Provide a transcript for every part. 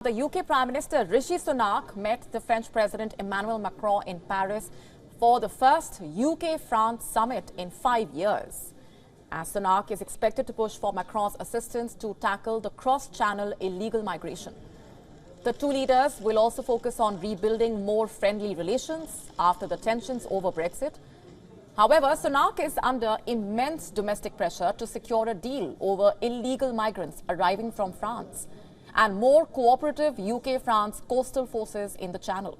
The UK Prime Minister Rishi Sunak met the French President Emmanuel Macron in Paris for the first UK-France summit in 5 years. As Sunak is expected to push for Macron's assistance to tackle the cross-channel illegal migration. The two leaders will also focus on rebuilding more friendly relations after the tensions over Brexit. However, Sunak is under immense domestic pressure to secure a deal over illegal migrants arriving from France and more cooperative UK-France coastal forces in the Channel.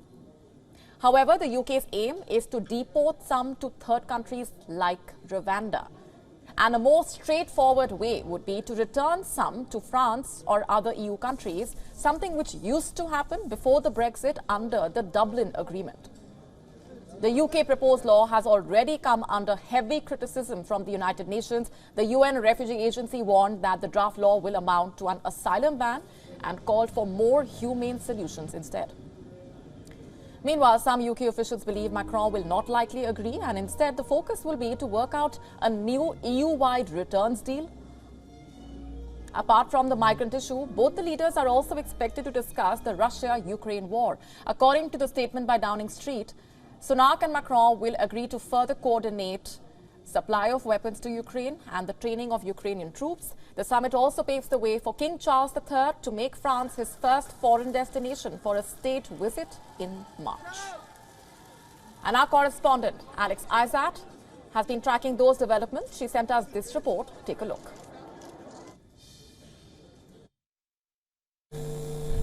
However, the UK's aim is to deport some to third countries like Rwanda. And a more straightforward way would be to return some to France or other EU countries, something which used to happen before the Brexit under the Dublin Agreement. The UK proposed law has already come under heavy criticism from the United Nations. The UN Refugee Agency warned that the draft law will amount to an asylum ban and called for more humane solutions instead. Meanwhile, some UK officials believe Macron will not likely agree, and instead the focus will be to work out a new EU-wide returns deal. Apart from the migrant issue, both the leaders are also expected to discuss the Russia-Ukraine war. According to the statement by Downing Street, Sunak and Macron will agree to further coordinate supply of weapons to Ukraine and the training of Ukrainian troops. The summit also paves the way for King Charles III to make France his first foreign destination for a state visit in March. And our correspondent, Alex Izat, has been tracking those developments. She sent us this report. Take a look.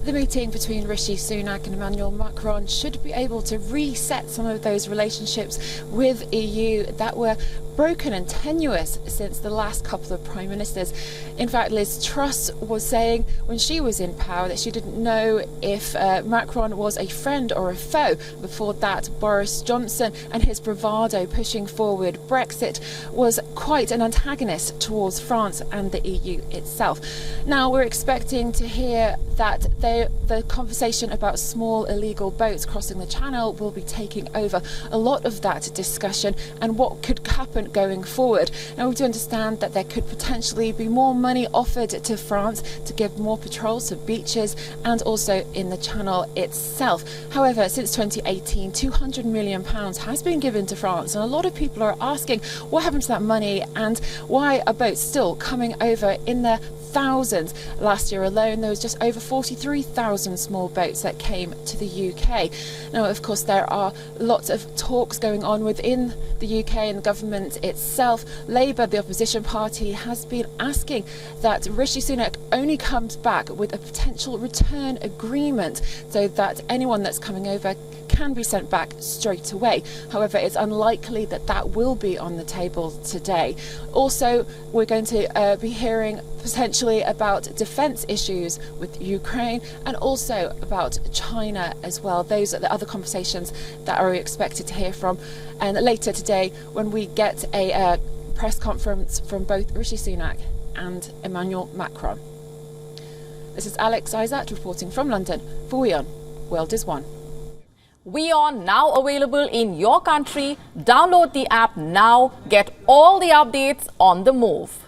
The meeting between Rishi Sunak and Emmanuel Macron should be able to reset some of those relationships with EU that were broken and tenuous since the last couple of prime ministers. In fact, Liz Truss was saying when she was in power that she didn't know if Macron was a friend or a foe. Before that, Boris Johnson and his bravado pushing forward Brexit was quite an antagonist towards France and the EU itself. Now we're expecting to hear that the conversation about small illegal boats crossing the Channel will be taking over a lot of that discussion and what could happen going forward. Now we do understand that there could potentially be more money offered to France to give more patrols to beaches and also in the Channel itself. However, since 2018, £200 million has been given to France, and a lot of people are asking what happened to that money and why are boats still coming over in their thousands. Last year alone, there was just over 43,000 small boats that came to the UK. Now, of course, there are lots of talks going on within the UK and the government itself. Labour, the opposition party, has been asking that Rishi Sunak only comes back with a potential return agreement so that anyone that's coming over can be sent back straight away. However, it's unlikely that that will be on the table today. Also, we're going to be hearing potentially about defence issues with Ukraine and also about China as well. Those are the other conversations that are expected to hear from. And later today, when we get a press conference from both Rishi Sunak and Emmanuel Macron. This is Alex Izat reporting from London for WION. World is One. WION now available in your country. Download the app now. Get all the updates on the move.